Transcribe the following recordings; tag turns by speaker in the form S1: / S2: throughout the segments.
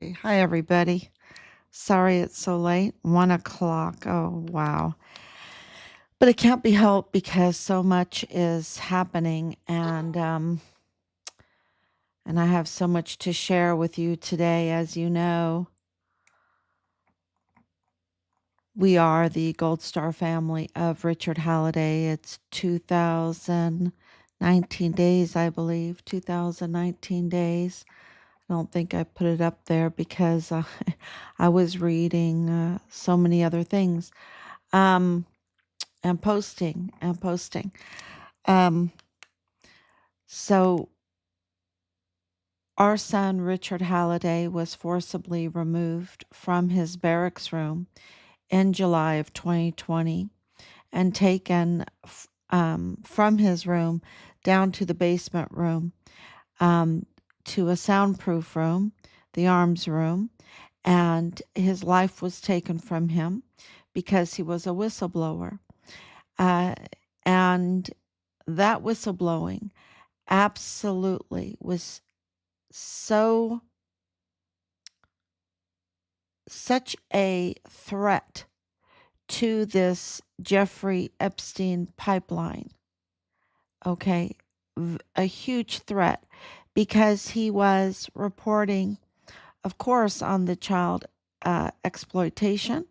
S1: Hi, everybody. Sorry it's so late. 1 o'clock. Oh, wow. But it can't be helped because so much is happening, and I have so much to share with you today. As you know, we are the Gold Star family of Richard Halliday. It's 2019 days, I believe. 2019 days. I don't think I put it up there because I was reading so many other things. Um, and posting. Um, so our son Richard Halliday was forcibly removed from his barracks room in July of 2020 and taken from his room down to the basement room, um, to a soundproof room, the arms room, and his life was taken from him because he was a whistleblower. Uh, and that whistleblowing absolutely was so such a threat to this Jeffrey Epstein pipeline. Okay, a huge threat because he was reporting, of course, on the child exploitation,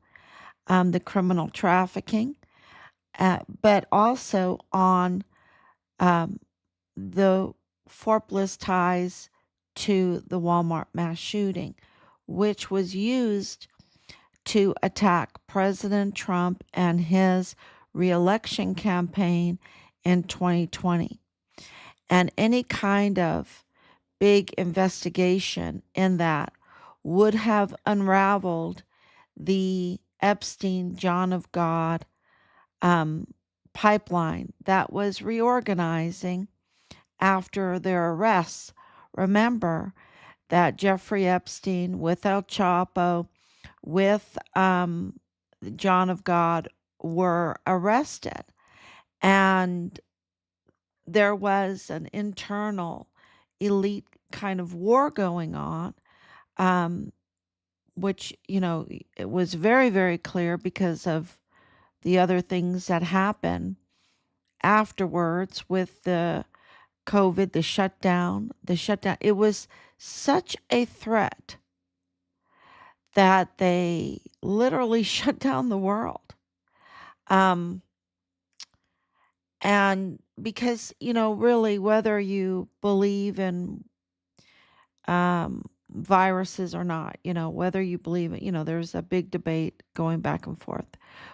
S1: the criminal trafficking, but also on um, the Fort Bliss ties to the Walmart mass shooting, which was used to attack President Trump and his reelection campaign in 2020. And any kind of big investigation in that would have unraveled the Epstein John of God um, pipeline that was reorganizing after their arrests. Remember that Jeffrey Epstein, with El Chapo, with John of God, were arrested. And there was an internal elite kind of war going on, um, which, it was very, very clear because of the other things that happened afterwards with the COVID, the shutdown. It was such a threat that they literally shut down the world. Um, and because, really, whether you believe in viruses or not, whether you believe it, there's a big debate going back and forth.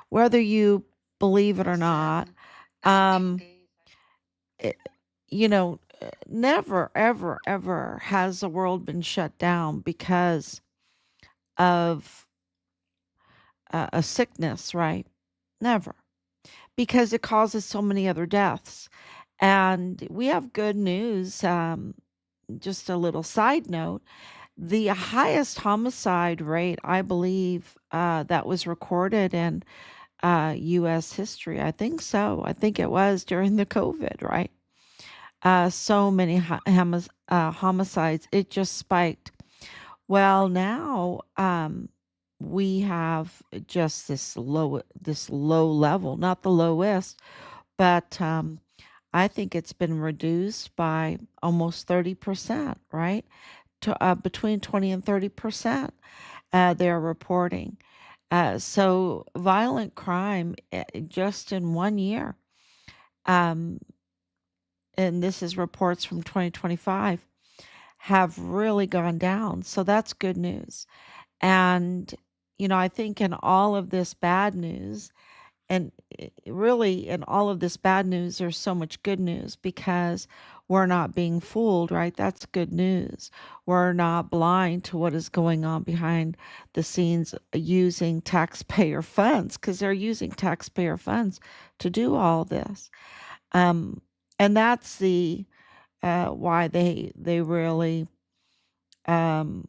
S1: Whether you believe it or not, um, it, never, ever, ever has the world been shut down because of a sickness, right? Never. Because it causes so many other deaths. And we have good news. Just a little side note, the highest homicide rate, I believe, that was recorded in U.S. history. I think so. I think it was during the COVID, right? So many homicides. It just spiked. Well, now we have just this low level, not the lowest, but I think it's been reduced by almost 30%, right? To between 20 and 30%, they're reporting. So violent crime, just in 1 year, um, and this is reports from 2025, have really gone down. So that's good news. And, I think in all of this bad news, and really in all of this bad news, there's so much good news because we're not being fooled, right? That's good news. We're not blind to what is going on behind the scenes using taxpayer funds because they're using taxpayer funds to do all this. Um, and that's the why they really um,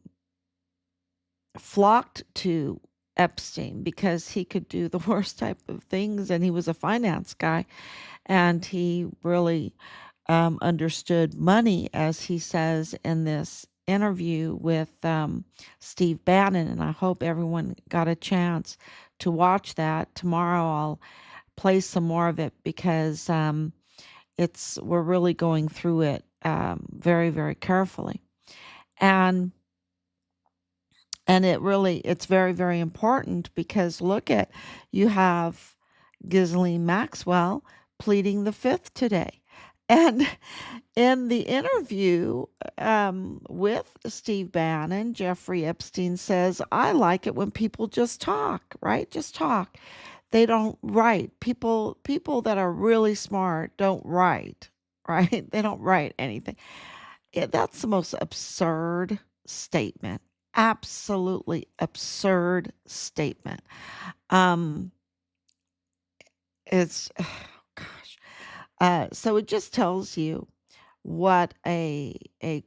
S1: flocked to Epstein because he could do the worst type of things and he was a finance guy and he really understood money, as he says in this interview with Steve Bannon, and I hope everyone got a chance to watch that. Tomorrow I'll play some more of it because it's we're really going through it very, very carefully. And it's very, very important because look at, you have Ghislaine Maxwell pleading the fifth today. And in the interview with Steve Bannon, Jeffrey Epstein says, I like it when people just talk, right? Just talk. They don't write. People that are really smart don't write, right? They don't write anything. That's the most absurd statement. Absolutely absurd statement. Um, it's gosh. So it just tells you what a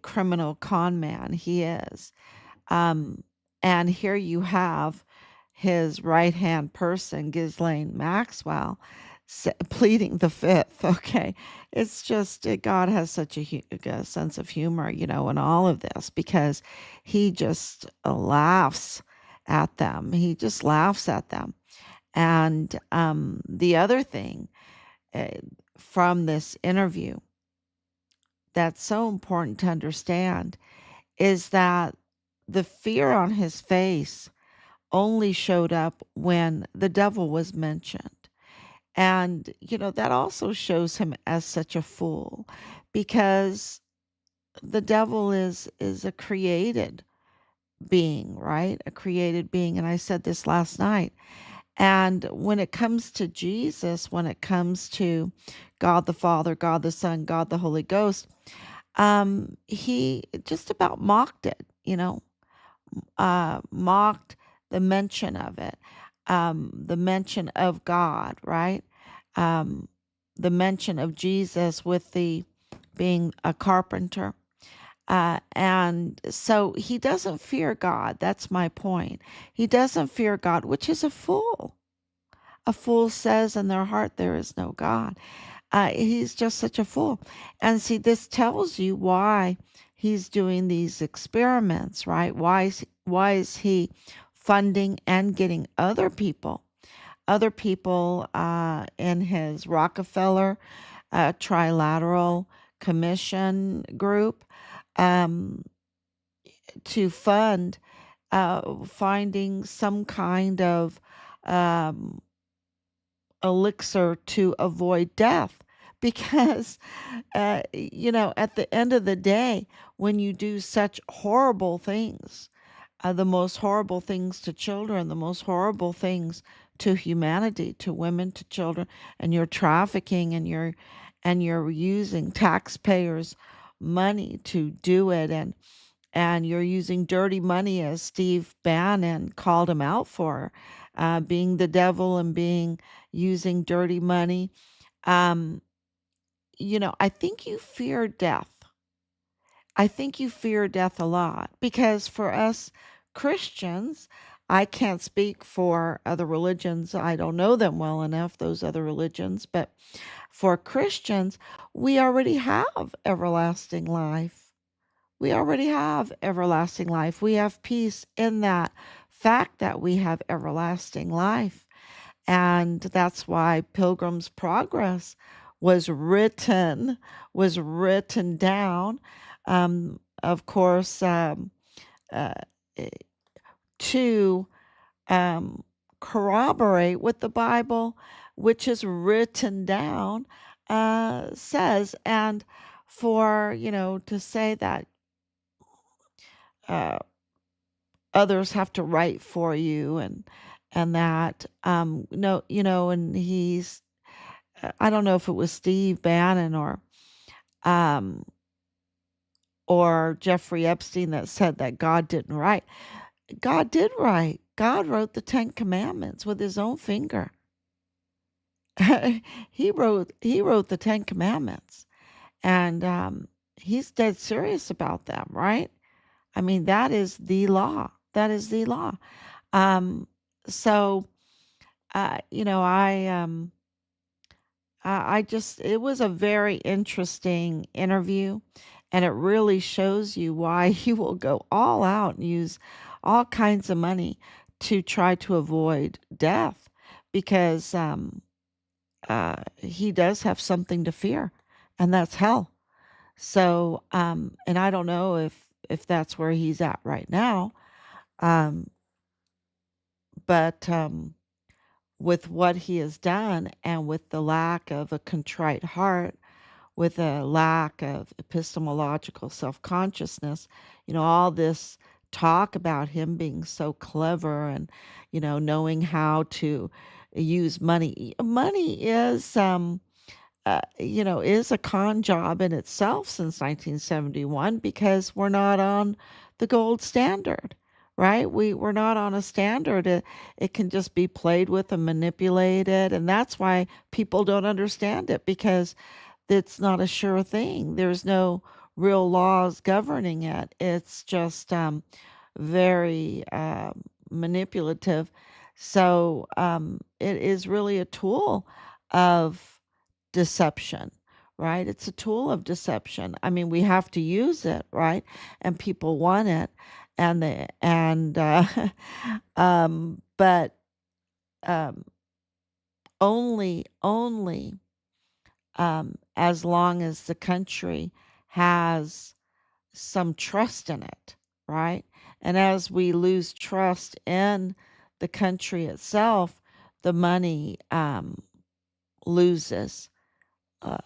S1: criminal con man he is. Um, and here you have his right hand person, Ghislaine Maxwell, pleading the fifth. Okay, it's just God has such a sense of humor, in all of this because he just laughs at them. He just laughs at them. And the other thing uh, from this interview that's so important to understand is that the fear on his face only showed up when the devil was mentioned. And, that also shows him as such a fool because the devil is a created being, right? A created being. And I said this last night. And when it comes to Jesus, when it comes to God the Father, God the Son, God the Holy Ghost, he just about mocked it, mocked the mention of it, the mention of God, right? Um, the mention of Jesus with the being a carpenter. And so he doesn't fear God. That's my point. He doesn't fear God, which is a fool. A fool says in their heart there is no God. He's just such a fool. And see, this tells you why he's doing these experiments, right? Why is he funding and getting other people in his Rockefeller Trilateral Commission group um, to fund finding some kind of um, elixir to avoid death because at the end of the day, when you do such horrible things, the most horrible things to children, the most horrible things to humanity, to women, to children, and you're trafficking and you're using taxpayers money to do it, and you're using dirty money, as Steve Bannon called him out for, being the devil and being using dirty money. Um, I think you fear death. I think you fear death a lot because for us Christians, I can't speak for other religions. I don't know them well enough, those other religions, but for Christians, we already have everlasting life. We already have everlasting life. We have peace in that fact that we have everlasting life. And that's why Pilgrim's Progress was written down, of course, uh, eh, to um, corroborate what the Bible, which is written down, says. And for, to say that uh, others have to write for you and that no, and I don't know if it was Steve Bannon um or Jeffrey Epstein that said that God didn't write. God did write. God wrote the 10 commandments with his own finger. He wrote the 10 commandments, and he's dead serious about them, right? I mean, that is the law. That is the law. Um, so, I just, it was a very interesting interview. And it really shows you why he will go all out and use all kinds of money to try to avoid death because he does have something to fear, and that's hell. So, and I don't know if that's where he's at right now, um, but with what he has done and with the lack of a contrite heart, with a lack of epistemological self consciousness, all this talk about him being so clever and, knowing how to use money. Money is a con job in itself since 1971 because we're not on the gold standard, right? We're not on a standard. It can just be played with and manipulated. And that's why people don't understand it because it's not a sure thing. There's no real laws governing it. It's just very manipulative. So it is really a tool of deception, right? It's a tool of deception. I mean, we have to use it, right? And people want it, but um, only as long as the country has some trust in it, right? And as we lose trust in the country itself, the money loses uh,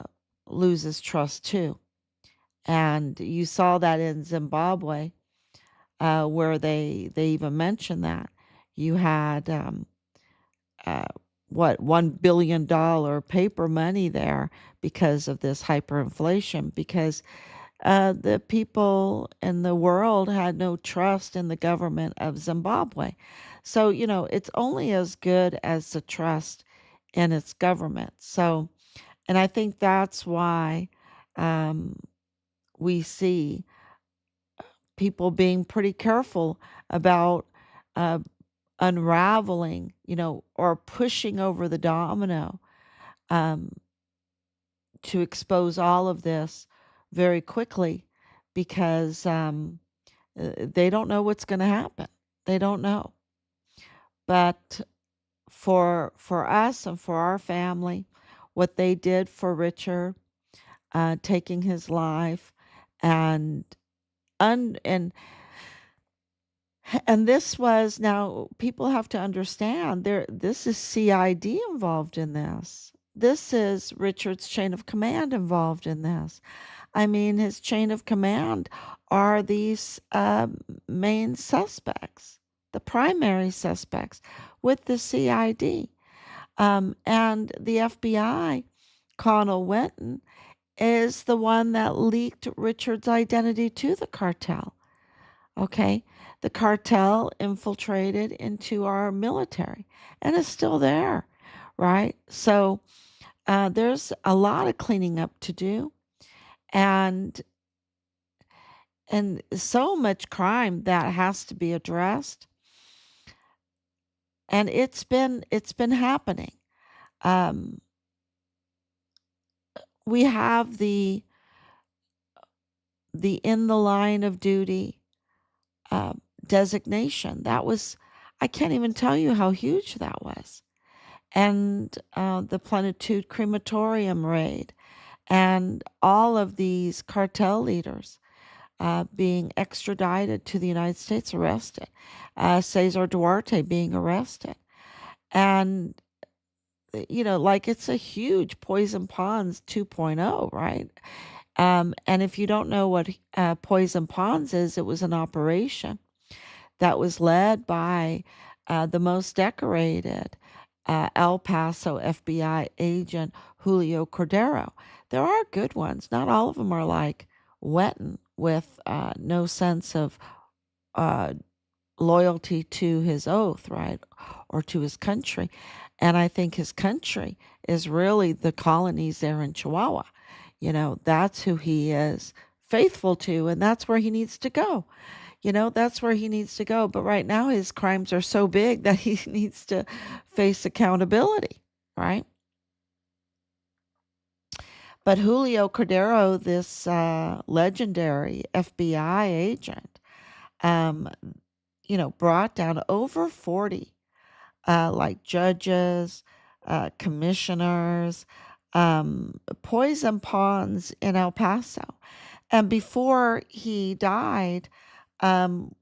S1: loses trust too. And you saw that in Zimbabwe, where they even mentioned that you had uh, $1 billion paper money there because of this hyperinflation, because the people in the world had no trust in the government of Zimbabwe. So, it's only as good as the trust in its government. So, and I think that's why um, we see people being pretty careful about uh, unraveling, or pushing over the domino um, to expose all of this very quickly because they don't know what's going to happen. They don't know. But for us and for our family, what they did for Richard, taking his life, and un, and this was, now people have to understand, this is CID involved in this. This is Richard's chain of command involved in this. I mean, his chain of command are these main suspects, the primary suspects with the CID. And the FBI, Connell Wenton, is the one that leaked Richard's identity to the cartel. Okay. The cartel infiltrated into our military and is still there, right? So there's a lot of cleaning up to do, and so much crime that has to be addressed, and it's been happening. Um, we have the in the line of duty uh, designation. That was, I can't even tell you how huge that was. And the Plenitude Crematorium raid, and all of these cartel leaders being extradited to the United States, arrested. Cesar Duarte being arrested. And, like it's a huge Poison Ponds 2.0, right? And if you don't know what Poison Ponds is, it was an operation that was led by the most decorated El Paso FBI agent Julio Cordero. There are good ones. Not all of them are like Wetton with no sense of uh, loyalty to his oath, right? Or to his country. And I think his country is really the colonies there in Chihuahua. That's who he is faithful to, and that's where he needs to go. That's where he needs to go. But right now, his crimes are so big that he needs to face accountability, right? But Julio Cordero, this legendary FBI agent, um, brought down over 40 like judges, commissioners, poison pawns in El Paso. And before he died,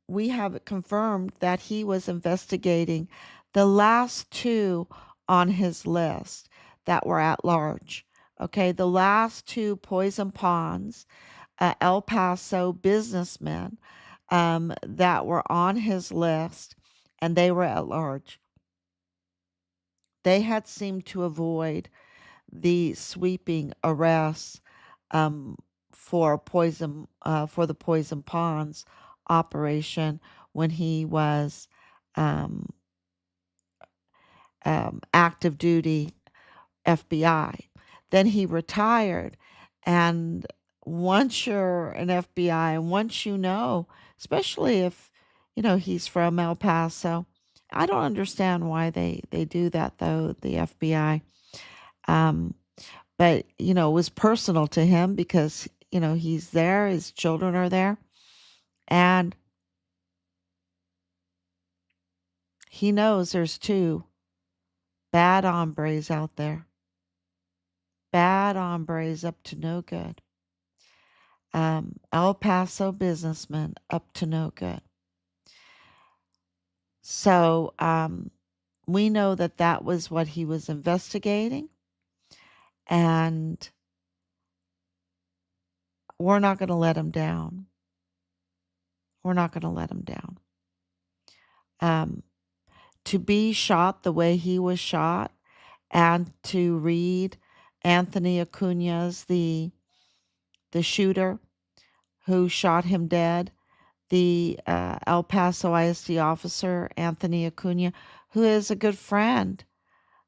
S1: we have it confirmed that he was investigating the last two on his list that were at large. Okay, the last two poison pawns, El Paso businessmen that were on his list, and they were at large. They had seemed to avoid the sweeping arrests um, for the poison pawns operation when he was um, active duty FBI. Then he retired, and once you're an FBI, and once especially if he's from El Paso, I don't understand why they do that though. The FBI. Um, but it was personal to him because he's there, his children are there, and he knows there's two bad hombres out there, bad hombres up to no good, El Paso businessmen up to no good. So we know that that was what he was investigating, and we're not going to let him down. We're not going to let him down. To be shot the way he was shot, and to read Anthony Acuña's, the shooter who shot him dead, the El Paso ISD officer, Anthony Acuña, who is a good friend,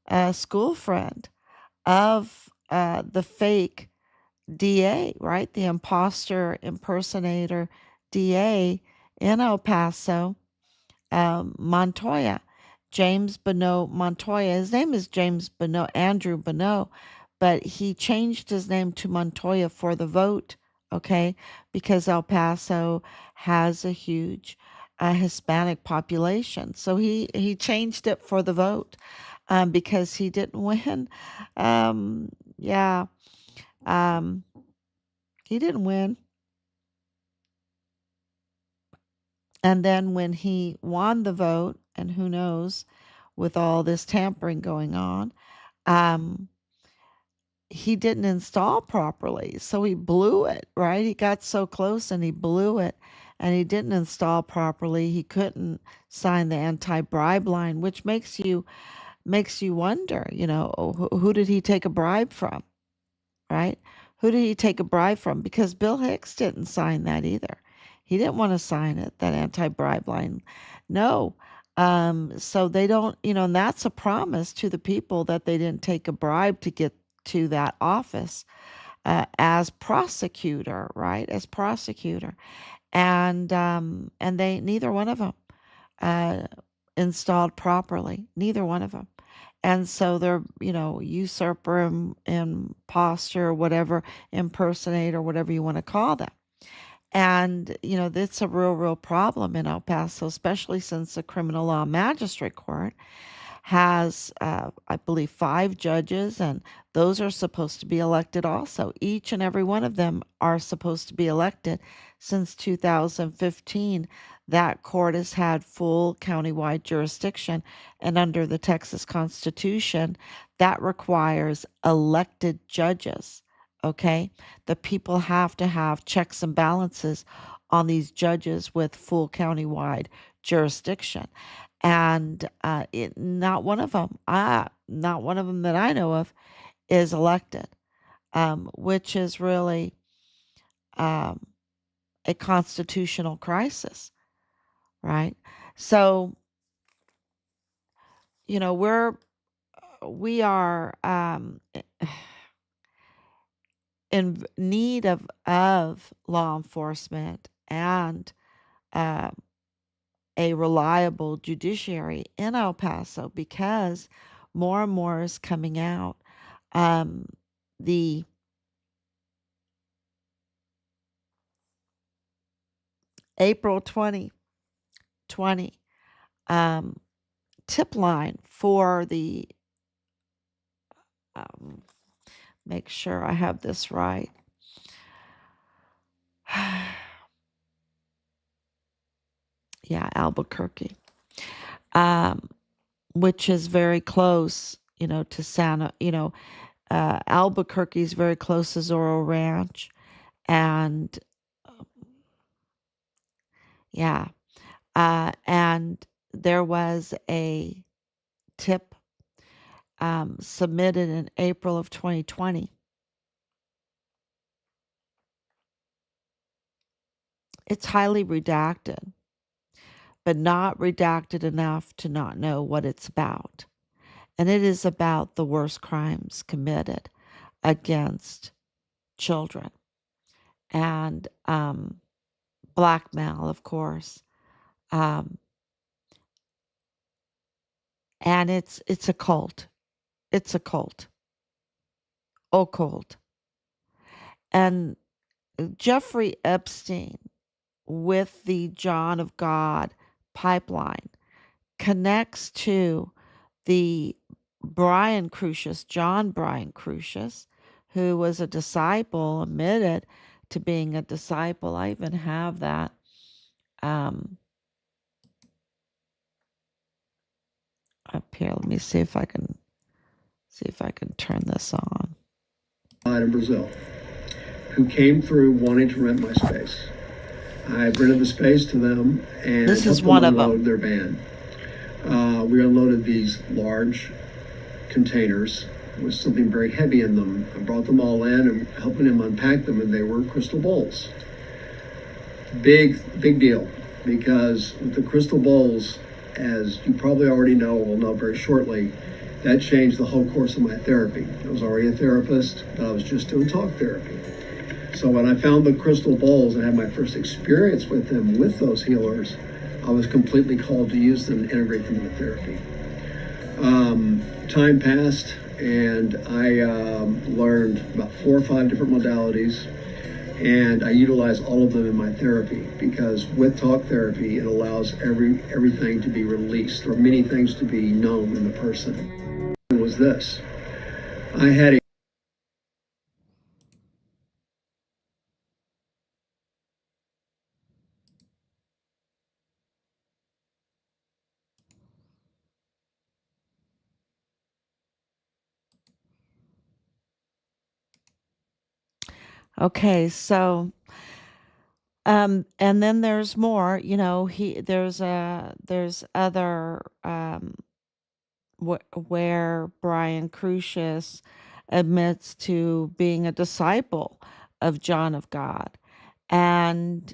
S1: a school friend of the fake DA, right? The imposter impersonator DA in El Paso, Montoya, James Bonneau Montoya. His name is James Bonneau, Andrew Bonneau, but he changed his name to Montoya for the vote, okay? Because El Paso has a huge Hispanic population. So he changed it for the vote because he didn't win. Yeah, um, he didn't win. And then when he won the vote, and who knows, with all this tampering going on, um, he didn't install properly. So he blew it, right? He got so close and he blew it, and he didn't install properly. He couldn't sign the anti-bribe line, which makes you wonder, who did he take a bribe from, right? Who did he take a bribe from? Because Bill Hicks didn't sign that either. He didn't want to sign it, that anti-bribe line. No. So they don't, and that's a promise to the people that they didn't take a bribe to get to that office as prosecutor, right? As prosecutor. And they, neither one of them uh, installed properly. Neither one of them. And so they're, usurper, imposter, whatever, impersonator, whatever you want to call them. And, that's a real problem in El Paso, especially since the criminal law magistrate court has, I believe, 5 judges, and those are supposed to be elected also. Each and every one of them are supposed to be elected. Since 2015, that court has had full countywide jurisdiction, and under the Texas Constitution, that requires elected judges. Okay? The people have to have checks and balances on these judges with full countywide jurisdiction. And not one of them that I know of is elected, which is really um, a constitutional crisis, right? So, we are in need of law enforcement and uh, a reliable judiciary in El Paso because more and more is coming out. Um, the April 2020. Um, Tip line for the, um, make sure I have this right. Yeah, Albuquerque, um, which is very close, to Santa, Albuquerque is very close to Zorro Ranch. And yeah, and there was a tip submitted in April of 2020. It's highly redacted, but not redacted enough to not know what it's about. And it is about the worst crimes committed against children and blackmail, of course. Um, and it's a cult. It's a cult, occult. And Jeffrey Epstein with the John of God pipeline connects to the John Brian Crucius, who was a disciple, admitted to being a disciple. I even have that. Um, Up here. Let me see if I can turn this on.
S2: In Brazil, who came through wanting to rent my space. I rented the space to them and
S1: this is
S2: helped
S1: one
S2: them
S1: of
S2: unload
S1: them.
S2: their van. We unloaded these large containers with something very heavy in them. I brought them all in and helping them unpack them, and they were crystal bowls. Big deal, because with the crystal bowls, as you probably already know, will know very shortly, that changed the whole course of my therapy. I was already a therapist, but I was just doing talk therapy. So when I found the crystal bowls and had my first experience with them, with those healers, I was completely called to use them and integrate them into therapy. Time passed, and I learned about 4 or 5 different modalities, and I utilize all of them in my therapy, because with talk therapy, it allows everything to be released, or many things to be known in the person. It was this. I had a
S1: Okay, so and then there's more, there's other where Brian Crucius admits to being a disciple of John of God. And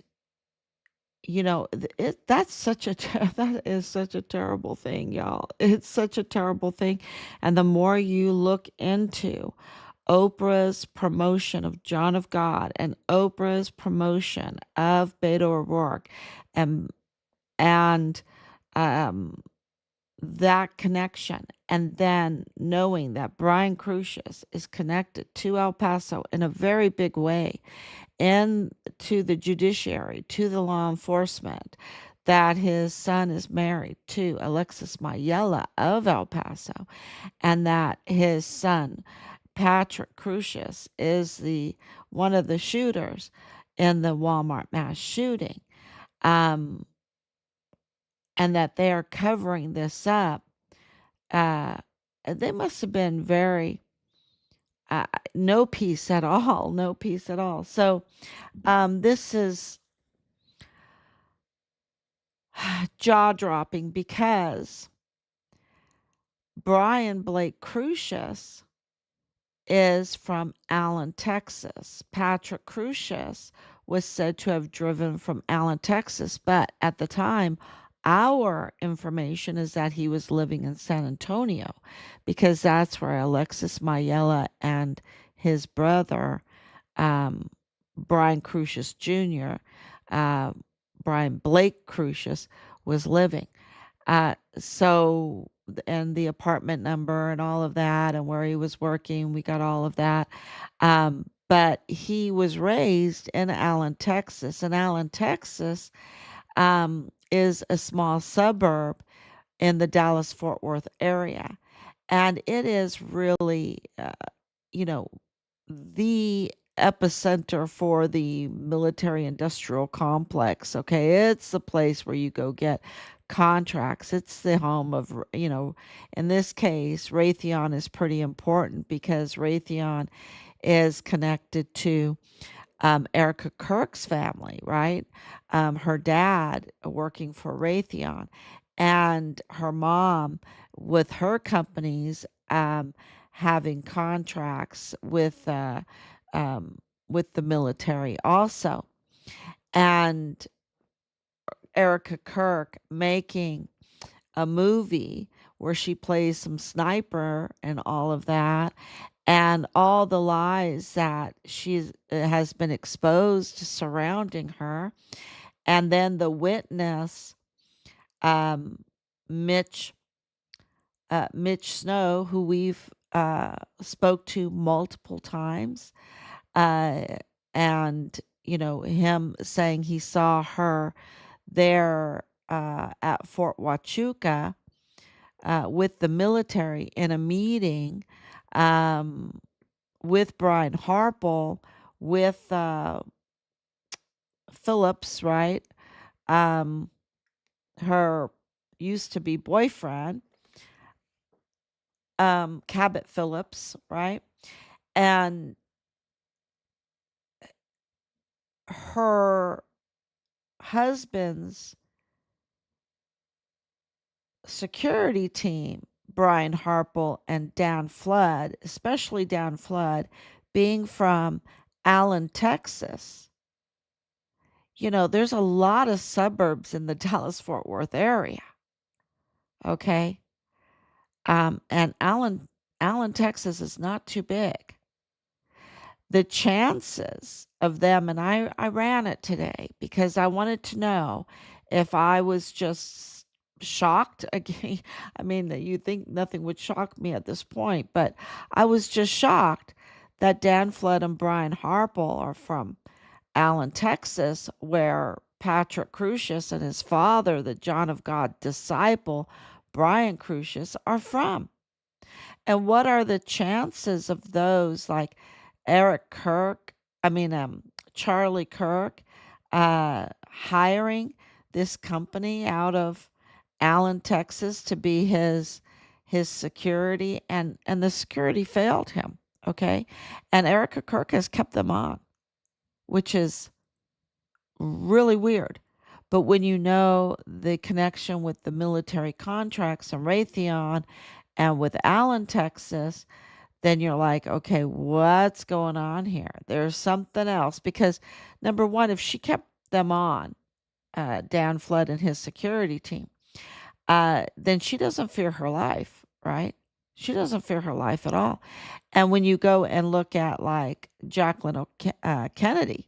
S1: that's such a that is such a terrible thing, y'all. It's such a terrible thing. And the more you look into Oprah's promotion of John of God and Oprah's promotion of Beto O'Rourke, and and um that connection, and then knowing that Brian Crucius is connected to El Paso in a very big way, and to the judiciary, to the law enforcement, that his son is married to Alexis Mayela of El Paso, and that his son Patrick Crucius is the one of the shooters in the Walmart mass shooting, um, and that they are covering this up. uh, they must have been very no peace at all, no peace at all. So this is jaw dropping, because Brian Blake Crucius is from Allen, Texas. Patrick Crucius was said to have driven from Allen, Texas, but at the time, our information is that he was living in San Antonio, because that's where Alexis Mayela and his brother, um, Brian Crucius Jr., uh, Brian Blake Crucius, was living. So, and the apartment number and all of that, and where he was working, we got all of that. but he was raised in Allen, Texas. And Allen, Texas is a small suburb in the Dallas Fort Worth area. And it is really, you know, the epicenter for the military industrial complex. Okay. It's the place where you go get contracts. It's the home of, in this case, Raytheon is pretty important because Raytheon is connected to Erica Kirk's family, right? Her dad working for Raytheon, and her mom with her companies having contracts with the military also, and Erica Kirk making a movie where she plays some sniper and all of that, and all the lies that she has been exposed to surrounding her. And then the witness, um, Mitch, Mitch Snow, who we've spoke to multiple times, uh, and him saying he saw her there at Fort Huachuca with the military in a meeting um, with Brian Harple, with Phillips, right? Um, her used to be boyfriend, Cabot Phillips, right? And her husband's security team, Brian Harple and Dan Flood, especially Dan Flood, being from Allen, Texas. There's a lot of suburbs in the Dallas Fort Worth area. Okay. And Allen, Texas is not too big. The chances of them, and I ran it today because I wanted to know if I was just shocked again. I mean, that you think nothing would shock me at this point, but I was just shocked that Dan Flood and Brian Harple are from Allen, Texas, where Patrick Crusius and his father, the John of God disciple, Brian Crusius, are from. And what are the chances of those like Eric Kirk, Charlie Kirk, hiring this company out of Allen, Texas to be his security, and the security failed him, okay? And Erica Kirk has kept them on, which is really weird. But when you know the connection with the military contracts and Raytheon and with Allen, Texas, then you're like, okay, what's going on here? There's something else. Because number one, if she kept them on, Dan Flood and his security team, then she doesn't fear her life, right? She doesn't fear her life at all. And when you go and look at like Jacqueline Kennedy,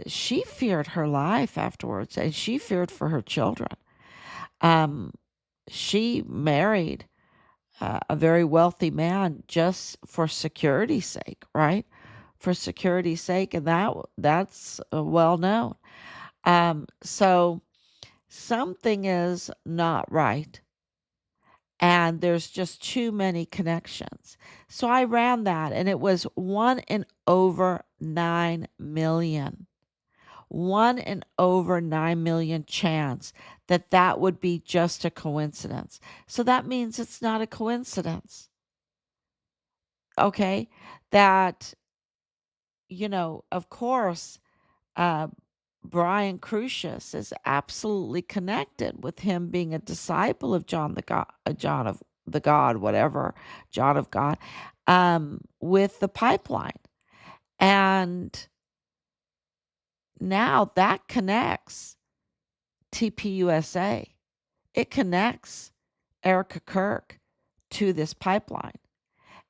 S1: she feared her life afterwards, and she feared for her children. Um, she married a very wealthy man just for security's sake, right? For security's sake, and that's well known. So something is not right, and there's just too many connections. So I ran that, and it was 1 in over 9 million. 1 in over 9 million chance that that would be just a coincidence. So that means it's not a coincidence. Okay. That, of course, uh, Brian Crusius is absolutely connected with him being a disciple of John the God, John of the God, whatever, John of God, with the pipeline. And now that connects TPUSA. It connects Erica Kirk to this pipeline.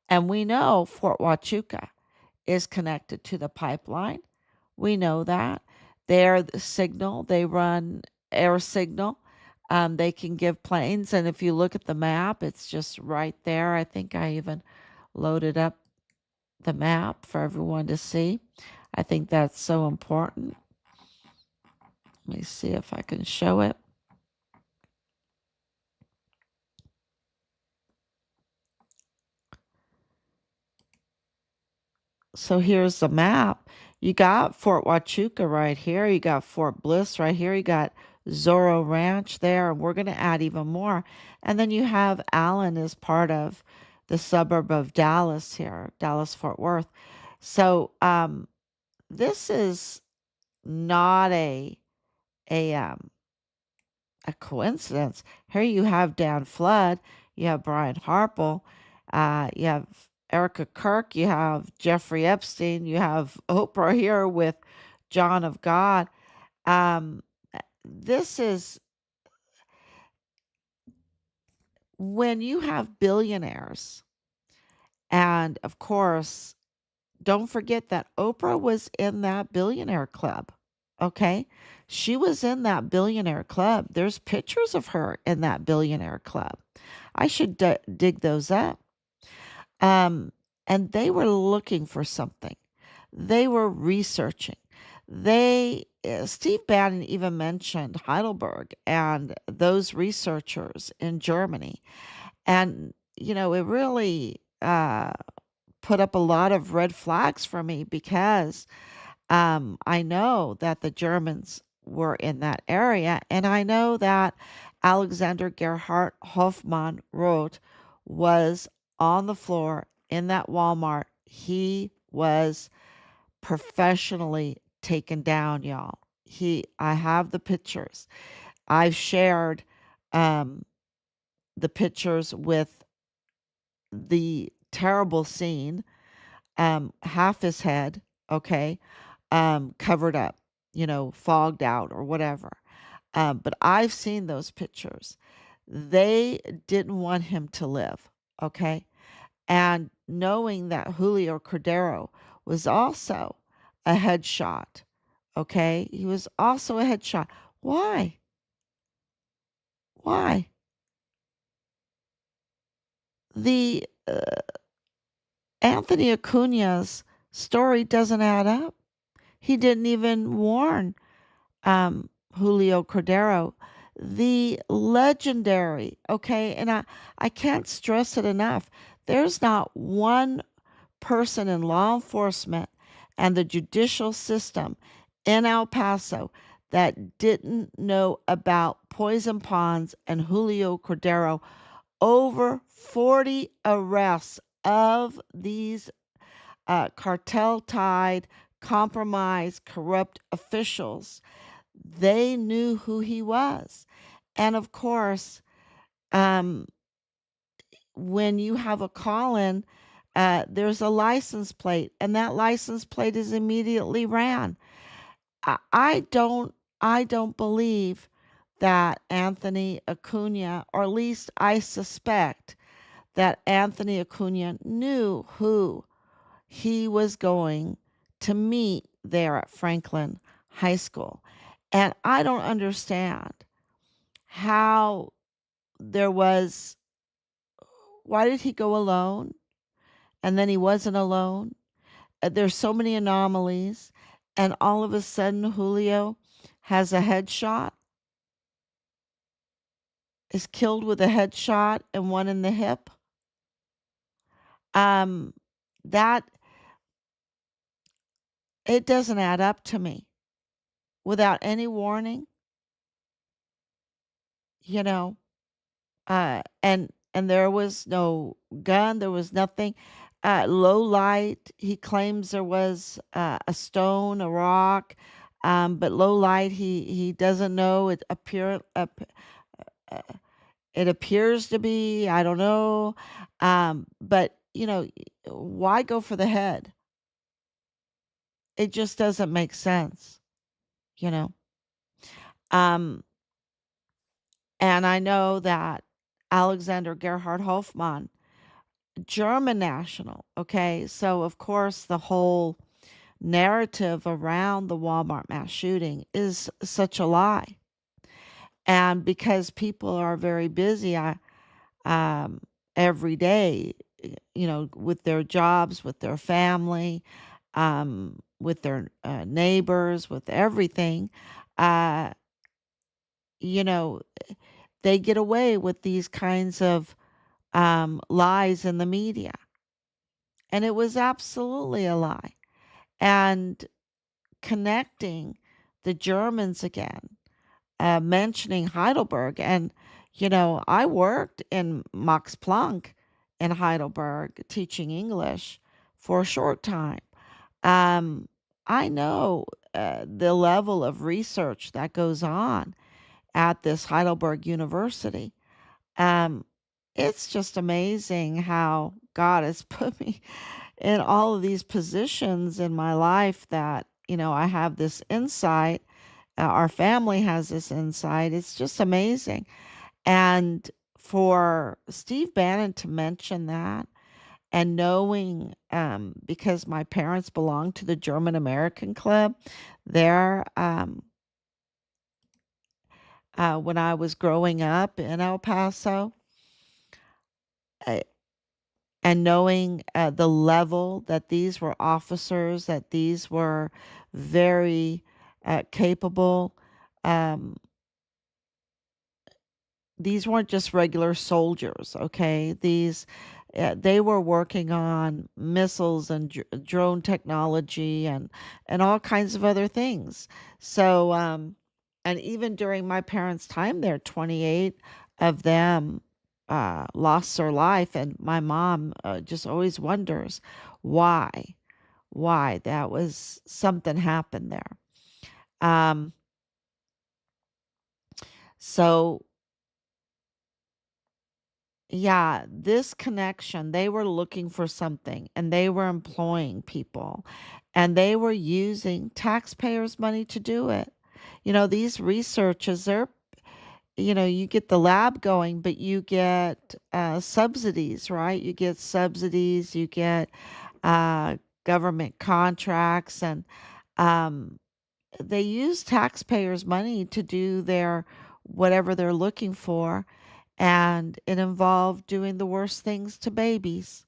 S1: And we know Fort Huachuca is connected to the pipeline. We know that. They're the signal, they run air signal. They can give planes. And if you look at the map, it's just right there. I think I even loaded up the map for everyone to see. I think that's so important. Let me see if I can show it. So here's the map. You got Fort Huachuca right here. You got Fort Bliss right here. You got Zorro Ranch there. And we're going to add even more. And then you have Allen as part of the suburb of Dallas here, Dallas Fort Worth. So this is not a um, a coincidence. Here you have Dan Flood, you have Brian Harple, you have Erica Kirk, you have Jeffrey Epstein, you have Oprah here with John of God. Um, this is when you have billionaires, and of course, don't forget that Oprah was in that billionaire club. Okay. She was in that billionaire club. There's pictures of her in that billionaire club. I should dig those up. Um, and they were looking for something. They were researching. Steve Bannon even mentioned Heidelberg and those researchers in Germany. And, it really put up a lot of red flags for me because I know that the Germans were in that area, and I know that Alexander Gerhard Hofmann wrote was on the floor in that Walmart. He was professionally taken down, y'all. I have the pictures. I've shared um, the pictures with the terrible scene, half his head, okay, covered up, fogged out or whatever. But I've seen those pictures. They didn't want him to live, okay? And knowing that Julio Cordero was also a headshot, okay? He was also a headshot. Why? Why? The Anthony Acuna's story doesn't add up. He didn't even warn Julio Cordero, the legendary, okay, and I can't stress it enough. There's not one person in law enforcement and the judicial system in El Paso that didn't know about Poison Ponds and Julio Cordero. Over 40 arrests of these cartel tied, compromised, corrupt officials. They knew who he was. And of course, um, when you have a call in, there's a license plate, and that license plate is immediately ran. I, I don't I don't believe that Anthony Acuna, or at least I suspect that Anthony Acuna knew who he was going to meet there at Franklin High School. And I don't understand how there was, why did he go alone? And then he wasn't alone. There's so many anomalies. And all of a sudden, Julio has a headshot, is killed with a headshot and one in the hip. Um, that, it doesn't add up to me. Without any warning, you know, and there was no gun, there was nothing. Low light, he claims there was a stone, a rock, but low light, he doesn't know. Uh, it appears to be, I don't know, but why go for the head? It just doesn't make sense, you know. Um, and I know that Alexander Gerhard Hofmann, German national. Okay. So, of course, the whole narrative around the Walmart mass shooting is such a lie. And because people are very busy, um, every day with their jobs, with their family, with their neighbors, with everything. Uh, you know, they get away with these kinds of lies in the media. And it was absolutely a lie. And connecting the Germans again, mentioning Heidelberg. And, I worked in Max Planck in Heidelberg teaching English for a short time. Um, I know the level of research that goes on at this Heidelberg University. Um, it's just amazing how God has put me in all of these positions in my life that, I have this insight. Our family has this insight. It's just amazing. And for Steve Bannon to mention that and knowing, because my parents belonged to the German American Club there, when I was growing up in El Paso, uh, and knowing the level that these were officers, that these were very capable. Um, these weren't just regular soldiers, okay? They were working on missiles and drone technology and all kinds of other things. So, and even during my parents' time there, 28 of them lost their life, and my mom just always wonders why, why that was something happened there. Um, so yeah, this connection, they were looking for something and they were employing people and they were using taxpayers' money to do it. These researchers, you get the lab going, but you get subsidies, right? You get subsidies, you get uh, government contracts, and um, they use taxpayers' money to do their whatever they're looking for, and it involved doing the worst things to babies.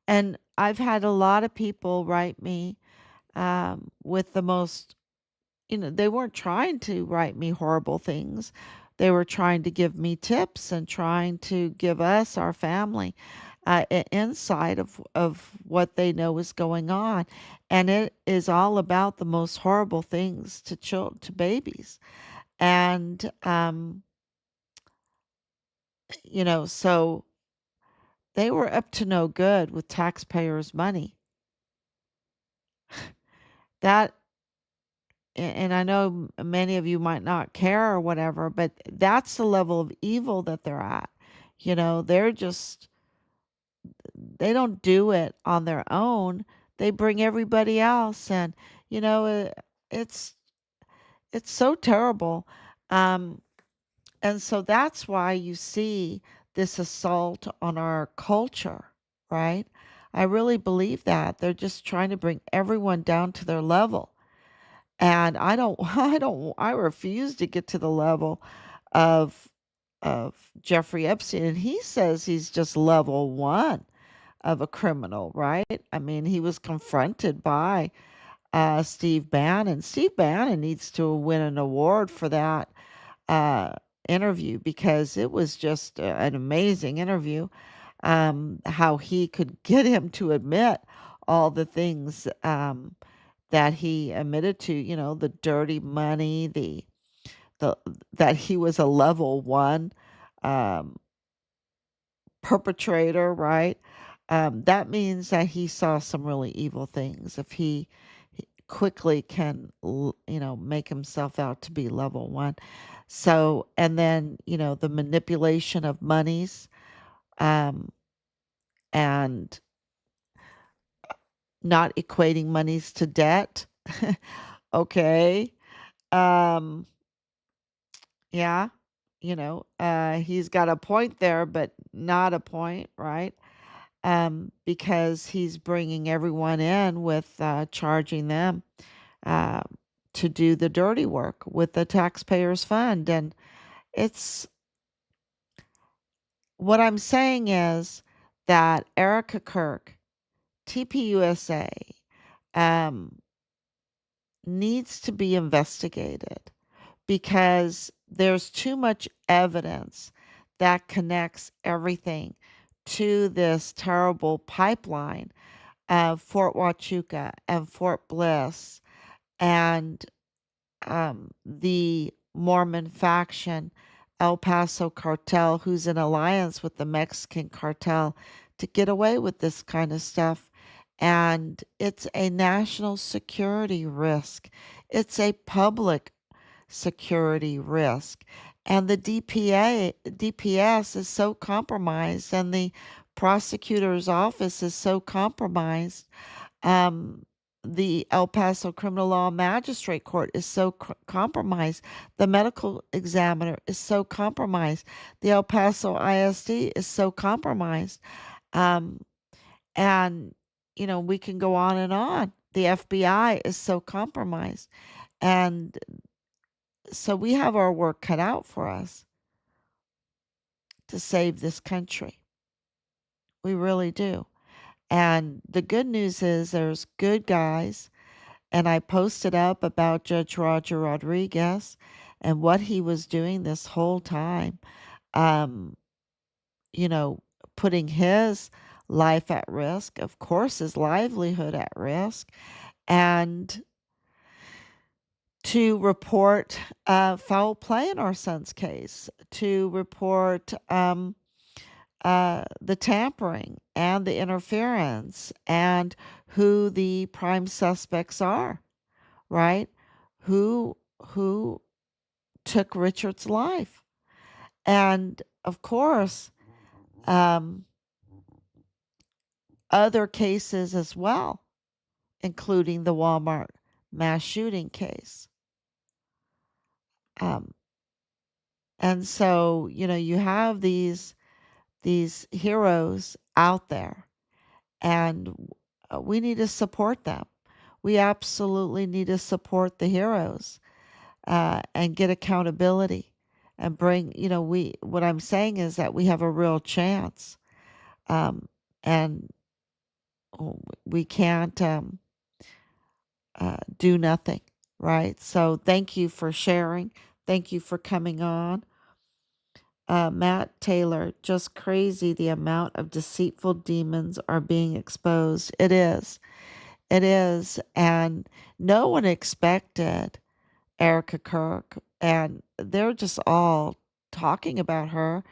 S1: And I've had a lot of people write me with the most, they weren't trying to write me horrible things. They were trying to give me tips and trying to give us, our family, insight of what they know is going on. And it is all about the most horrible things to to babies. And, so they were up to no good with taxpayers' money. That, and I know many of you might not care or whatever, but that's the level of evil that they're at. They're just, they don't do it on their own. They bring everybody else, and you know, it, it's it's so terrible. Um, and so that's why you see this assault on our culture, right? I really believe that they're just trying to bring everyone down to their level. And I refuse to get to the level of Jeffrey Epstein. And he says he's just level one of a criminal, right? I mean, he was confronted by Steve Bannon. Steve Bannon needs to win an award for that uh, interview because it was just an amazing interview. How he could get him to admit all the things that he admitted to, the dirty money, the that he was a level one um, perpetrator, right? That means that he saw some really evil things. If he quickly can, make himself out to be level one. So, and then, the manipulation of monies, um, and not equating monies to debt. Okay. Um, yeah, he's got a point there, but not a point, right? Because he's bringing everyone in with charging them uh, to do the dirty work with the taxpayers' fund. And it's what I'm saying is that Erica Kirk, TPUSA, um, needs to be investigated because there's too much evidence that connects everything to this terrible pipeline of Fort Huachuca and Fort Bliss and the Mormon faction, El Paso cartel, who's in alliance with the Mexican cartel to get away with this kind of stuff. And it's a national security risk. It's a public security risk. And the DPS is so compromised, and the prosecutor's office is so compromised. Um, the El Paso Criminal Law Magistrate Court is so compromised. The medical examiner is so compromised. The El Paso ISD is so compromised. Um, and, we can go on and on. The FBI is so compromised. And so we have our work cut out for us to save this country. We really do. And the good news is there's good guys. And I posted up about Judge Roger Rodriguez and what he was doing this whole time. Um, you know, putting his life at risk, of course, his livelihood at risk, and to report foul play in our son's case, to report the tampering and the interference and who the prime suspects are, right? Who took Richard's life. And of course, um, other cases as well, including the Walmart mass shooting case. Um, and so, you have these heroes out there, and we need to support them. We absolutely need to support the heroes and get accountability and bring, what I'm saying is that we have a real chance. And we can't do nothing, right? So thank you for sharing. Thank you for coming on. Matt Taylor, just crazy the amount of deceitful demons are being exposed. It is. It is. And no one expected Erica Kirk. And they're just all talking about her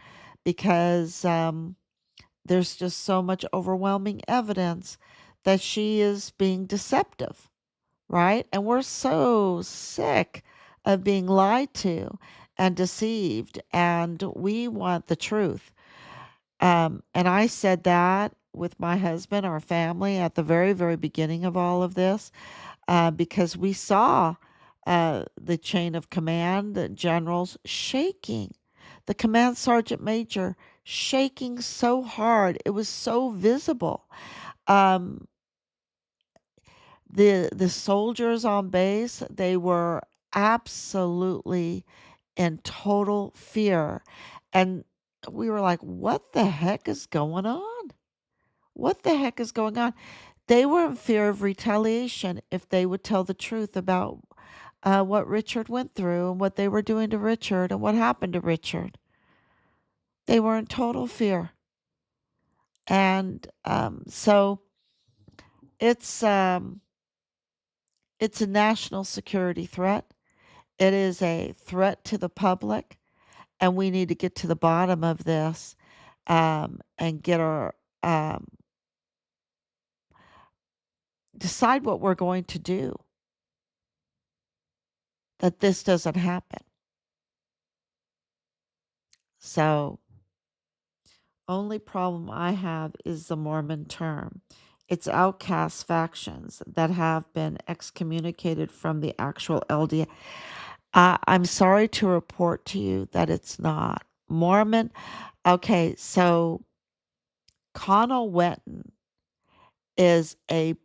S1: because there's just so much overwhelming evidence that she is being deceptive, right? And we're so sick of being lied to and deceived, and we want the truth. And I said that with my husband, our family, at the very, very beginning of all of this, because we saw the chain of command, the generals shaking, the command sergeant major shaking so hard, it was so visible. Um, the soldiers on base, they were absolutely in total fear. And we were like, what the heck is going on? What the heck is going on? They were in fear of retaliation if they would tell the truth about what Richard went through and what they were doing to Richard and what happened to Richard. They were in total fear. And so it's um, it's a national security threat. It is a threat to the public, and we need to get to the bottom of this and get our decide what we're going to do that this doesn't happen. So, only problem I have is the Mormon term. It's outcast factions that have been excommunicated from the actual LDS. I'm sorry to report to you that it's not. Mormon, okay, so Connell Wetton is he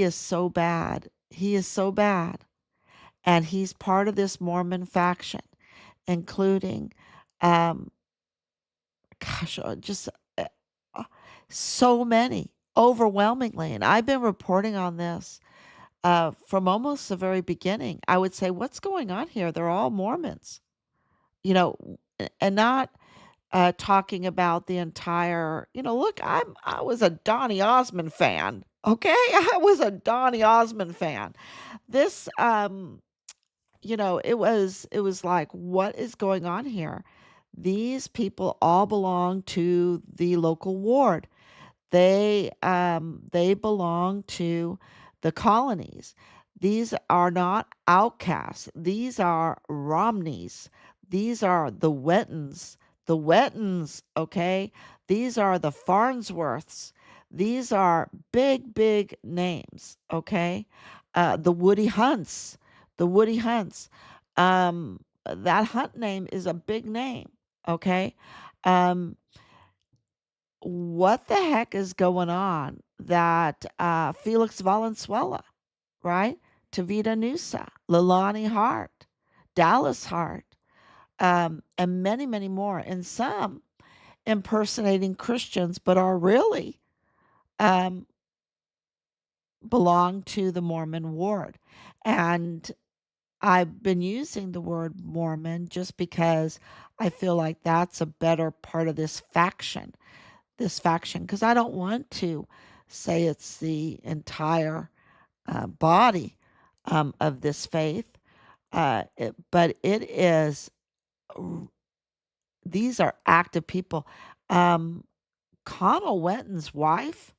S1: is so bad. He is so bad. And he's part of this Mormon faction, including um, gosh, just uh, uh, so many, overwhelmingly. And I've been reporting on this from almost the very beginning. I would say, what's going on here? They're all Mormons, and not talking about the entire, look, I was a Donny Osmond fan. Okay, I was a Donny Osmond fan. This, it was like, what is going on here? These people all belong to the local ward. They belong to the colonies. These are not outcasts. These are Romneys. These are the Wettons. The Wettons, okay? These are the Farnsworths. These are big, big names, okay? The Woody Hunts. The Woody Hunts. That Hunt name is a big name, okay? Um, what the heck is going on that Felix Valenzuela, right? Tavita Nusa, Leilani Hart, Dallas Hart, and many, many more, and some impersonating Christians, but are really um, belong to the Mormon ward. And I've been using the word Mormon just because I feel like that's a better part of this faction, because I don't want to say it's the entire body of this faith, but it is. These are active people. Um, Connell Wenton's wife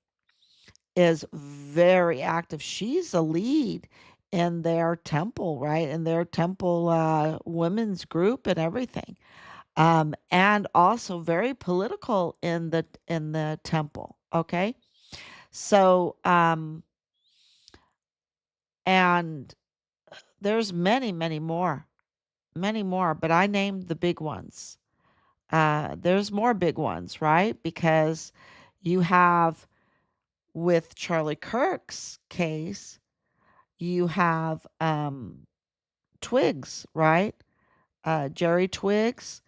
S1: is very active. She's a lead in their temple, right? In their temple women's group and everything. And also very political in the temple. Okay, so and there's many more, but I named the big ones. There's more big ones, right? Because you have with Charlie Kirk's case, you have Twiggs, right? Jerry Twiggs.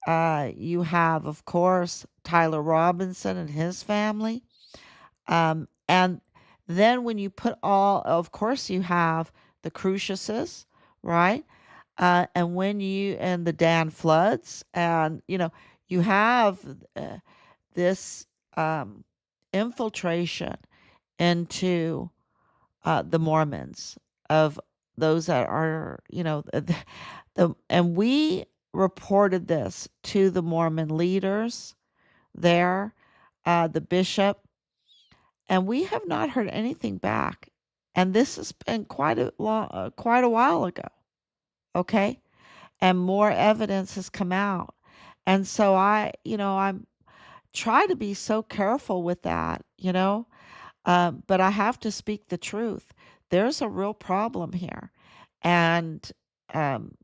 S1: You have, of course, Tyler Robinson and his family. And then when you put all, of course, you have the Cruciuses, right? And the Dan Floods, and you have uh, this um, infiltration into the Mormons of those that are, and we reported this to the Mormon leaders there, the bishop, and we have not heard anything back. And this has been quite a while ago. Okay, and more evidence has come out, and so I'm try to be so careful with that, but I have to speak the truth. There's a real problem here, and um,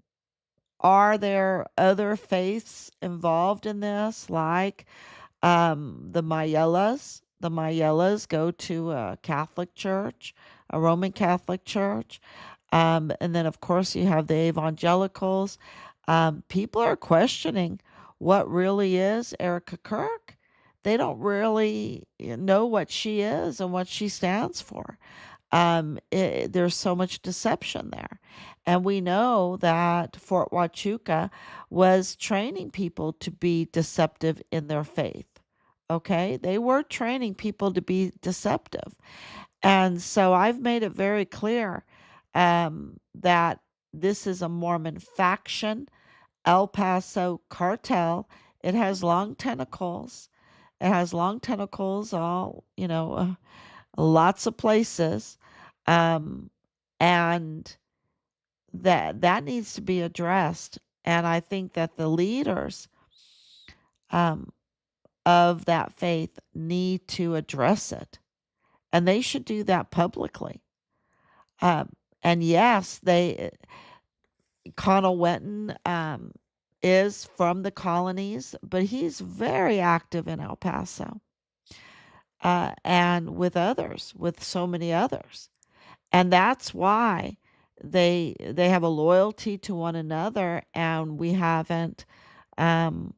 S1: are there other faiths involved in this, like the Mayellas? The Mayellas go to a Catholic church, a Roman Catholic church. And then, of course, you have the evangelicals. People are questioning what really is Erica Kirk. They don't really know what she is and what she stands for. There's so much deception there. And we know that Fort Huachuca was training people to be deceptive in their faith. Okay, they were training people to be deceptive. And so I've made it very clear that this is a Mormon faction, El Paso cartel. It has long tentacles. It has long tentacles, all, lots of places. Um, and that needs to be addressed. And I think that the leaders um, of that faith need to address it. And they should do that publicly. Um, and yes, Connell Wenton is from the colonies, but he's very active in El Paso and with so many others. And that's why they have a loyalty to one another, and we haven't, um,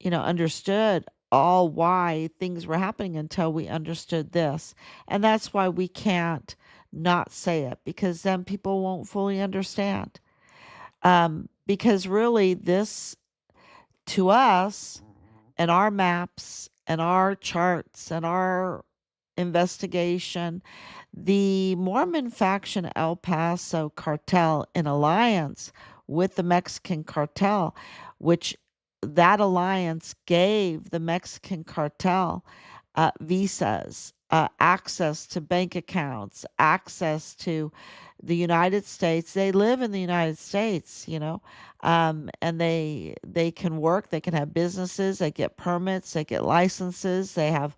S1: understood all why things were happening until we understood this. And that's why we can't not say it, because then people won't fully understand. Because really, this to us and our maps and our charts and our investigation, the Mormon faction El Paso cartel in alliance with the Mexican cartel, which that alliance gave the Mexican cartel visas, access to bank accounts, access to the United States. They live in the United States, and they can work. They can have businesses. They get permits. They get licenses. They have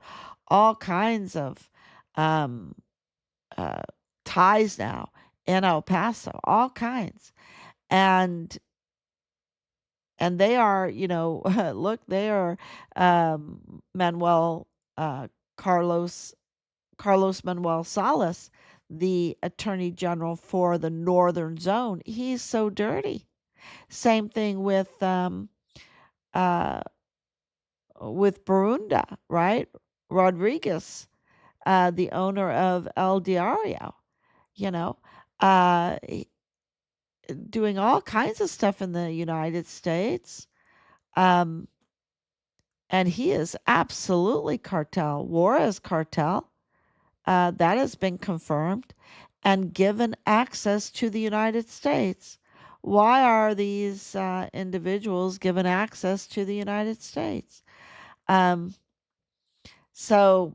S1: all kinds of um, uh, ties now in El Paso, all kinds, and they are, look, they are Manuel uh, Carlos Manuel Salas, the Attorney General for the Northern Zone. He's so dirty. Same thing uh, with Barunda, right? Rodriguez, the owner of El Diario, you know, uh, doing all kinds of stuff in the United States. Um, and he is absolutely cartel. Juarez cartel. That has been confirmed and given access to the United States. Why are these individuals given access to the United States? Um, so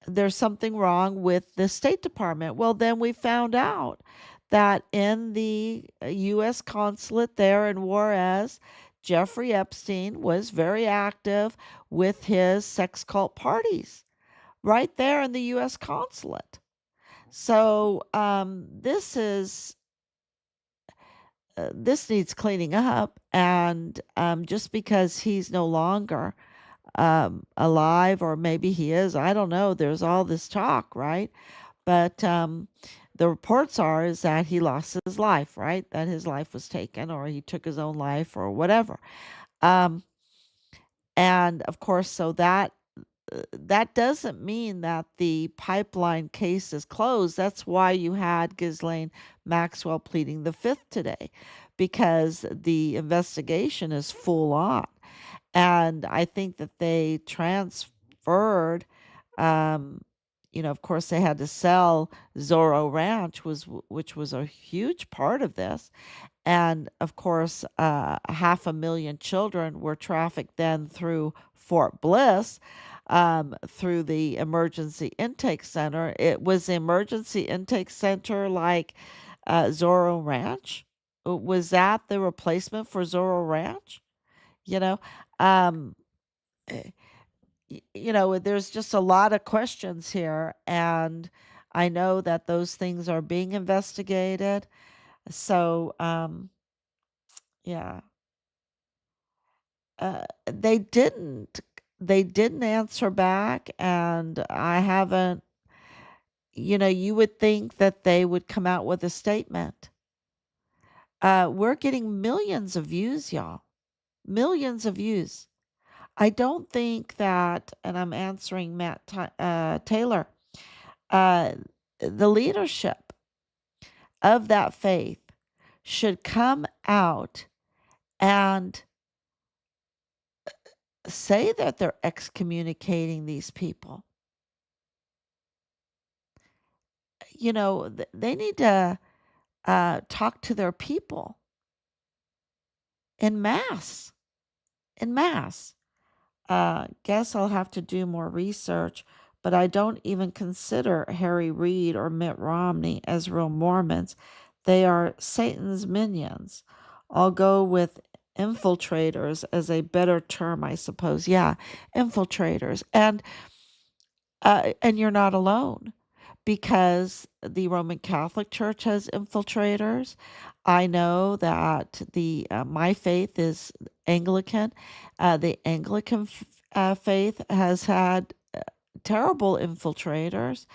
S1: there's something wrong with the State Department. Well, then we found out that in the U.S. consulate there in Juarez, Jeffrey Epstein was very active with his sex cult parties right there in the U.S. consulate. So this needs cleaning up, and just because he's no longer alive, or maybe he is, I don't know. There's all this talk, right? But the reports are is that he lost his life, right? That his life was taken, or he took his own life, or whatever. Um, and of course, so that doesn't mean that the pipeline case is closed. That's why you had Ghislaine Maxwell pleading the fifth today, because the investigation is full on. And I think that they transferred, um, of course, they had to sell Zorro Ranch, which was a huge part of this. And of course, 500,000 children were trafficked then through Fort Bliss, through the emergency intake center. It was the emergency intake center like Zorro Ranch. Was that the replacement for Zorro Ranch? You know, um, eh, there's just a lot of questions here, and I know that those things are being investigated. So, yeah. They didn't answer back, and I haven't, you would think that they would come out with a statement. We're getting millions of views, y'all. Millions of views. I don't think that, and I'm answering Taylor, uh, the leadership of that faith should come out and say that they're excommunicating these people. They need to talk to their people in mass. In mass. Guess I'll have to do more research, but I don't even consider Harry Reid or Mitt Romney as real Mormons. They are Satan's minions. I'll go with infiltrators as a better term, I suppose. Yeah, infiltrators. And you're not alone, because the Roman Catholic Church has infiltrators. I know that the my faith is Anglican. The Anglican faith has had terrible infiltrators.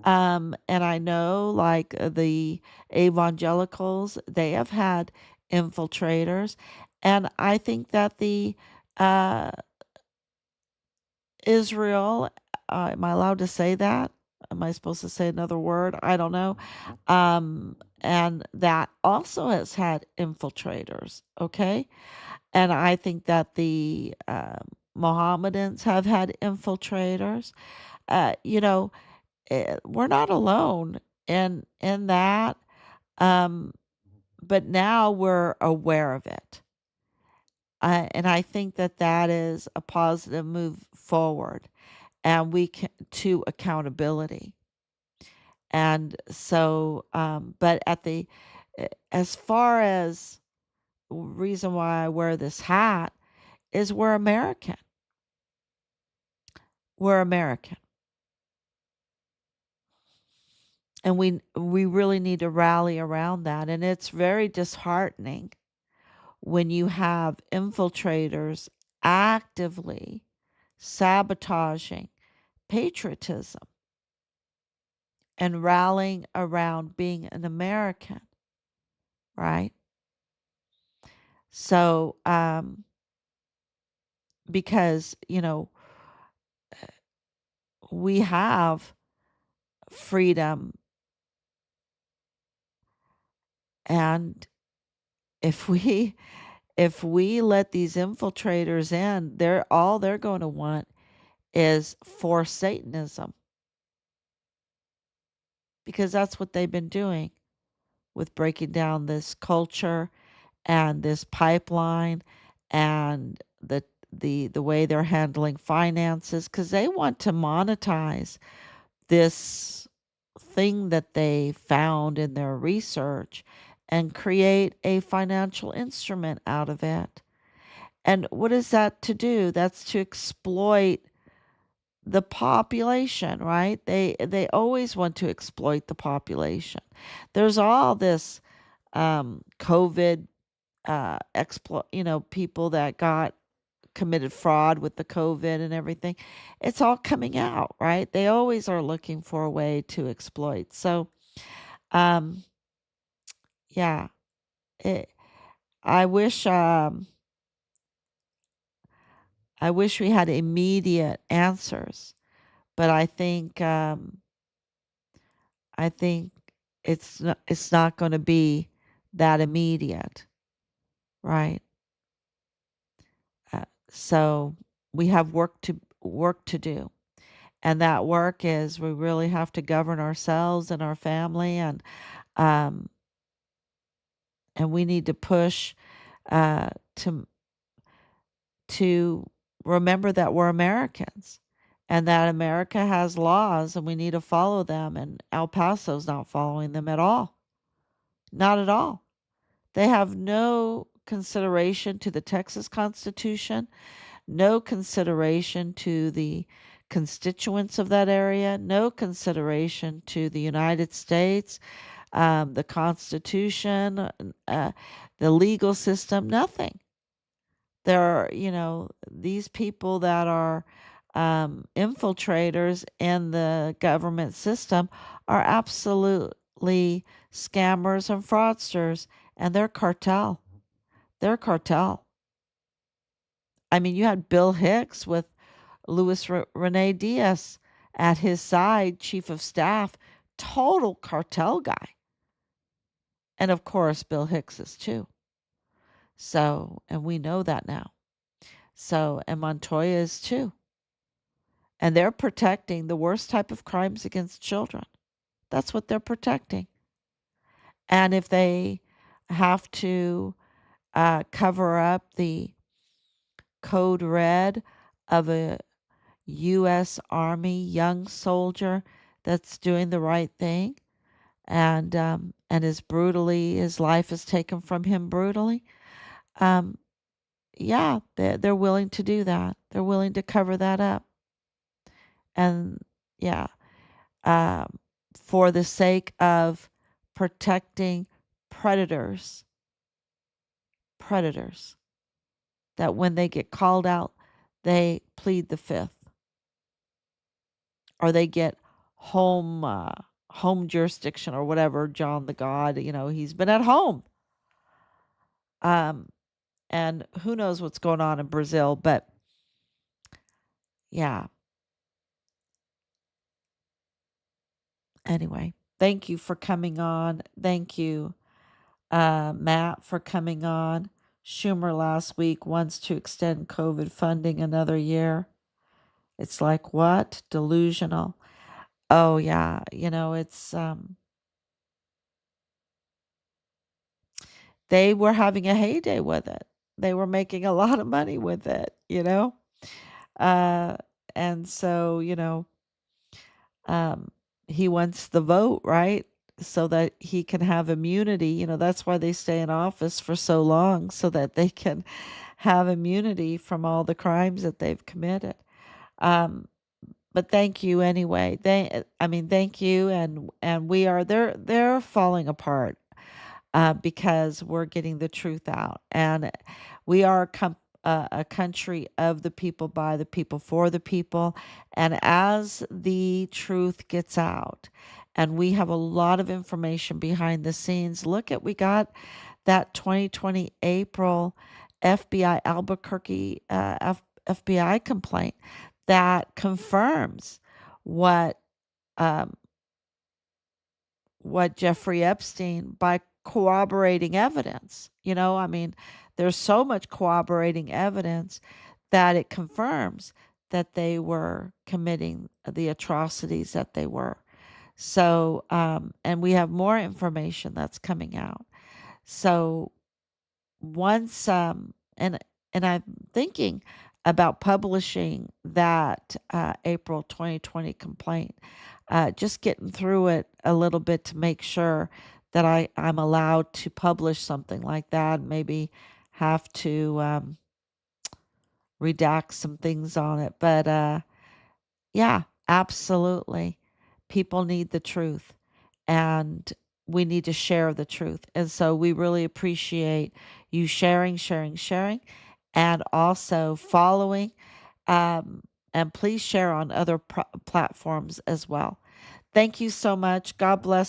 S1: And I know, like the evangelicals, they have had infiltrators. And I think that the Uh, Israel, am I allowed to say that? Am I supposed to say another word? I don't know. And that also has had infiltrators, okay? And I think that the Mohammedans have had infiltrators. You know, we're not alone in that, um, but now we're aware of it. And I think that that is a positive move forward, and we can to accountability. And so, but as far as reason why I wear this hat is we're American. We're American. And we really need to rally around that. And it's very disheartening when you have infiltrators actively sabotaging patriotism and rallying around being an American, right? So, because, we have freedom, and if we if we let these infiltrators in, they're going to want is for Satanism, because that's what they've been doing with breaking down this culture and this pipeline and the way they're handling finances, because they want to monetize this thing that they found in their research and create a financial instrument out of it. And what is that to do? That's to exploit the population, right? They always want to exploit the population. There's all this COVID people that got committed fraud with the COVID and everything. It's all coming out, right? They always are looking for a way to exploit. So, um, yeah, it, I wish, I wish we had immediate answers, but I think it's not going to be that immediate, right? So we have work to do. And that work is we really have to govern ourselves and our family, um and we need to push uh to to remember that we're Americans and that America has laws and we need to follow them, and El Paso's not following them at all. Not at all. They have no consideration to the Texas Constitution, no consideration to the constituents of that area, no consideration to the United States, the Constitution, the legal system, nothing. There are, these people that are infiltrators in the government system are absolutely scammers and fraudsters, and they're cartel. They're cartel. I mean, you had Bill Hicks with Luis Rene Diaz at his side, chief of staff, total cartel guy. And of course, Bill Hicks is too. So, and we know that now. So, and Montoya is too. And they're protecting the worst type of crimes against children. That's what they're protecting. And if they have to cover up the code red of a U.S. Army young soldier that's doing the right thing, and is brutally, his life is taken from him brutally. Um, yeah, they're willing to do that. They're willing to cover that up, and yeah, um, for the sake of protecting predators, predators that when they get called out, they plead the fifth, or they get home jurisdiction or whatever. John the God, he's been at home. Um, and who knows what's going on in Brazil, but yeah. Anyway, thank you for coming on. Thank you, Matt, for coming on. Schumer last week wants to extend COVID funding another year. It's like, what? Delusional. Oh, yeah. It's, they were having a heyday with it. They were making a lot of money with it. Uh, and so, um, he wants the vote, right? So that he can have immunity. That's why they stay in office for so long, so that they can have immunity from all the crimes that they've committed. Um, but thank you anyway. Thank you, and they're falling apart because we're getting the truth out, and we are a country of the people, by the people, for the people. And as the truth gets out, and we have a lot of information behind the scenes. We got that 2020 April FBI Albuquerque FBI complaint that confirms what um, what Jeffrey Epstein, by corroborating evidence. There's so much corroborating evidence that it confirms that they were committing the atrocities that they were. So, and we have more information that's coming out. So once, and I'm thinking about publishing that April 2020 complaint, just getting through it a little bit to make sure that I'm allowed to publish something like that. Maybe have to redact some things on it. But yeah, absolutely. People need the truth, and we need to share the truth. And so we really appreciate you sharing, and also following. And please share on other platforms as well. Thank you so much. God bless.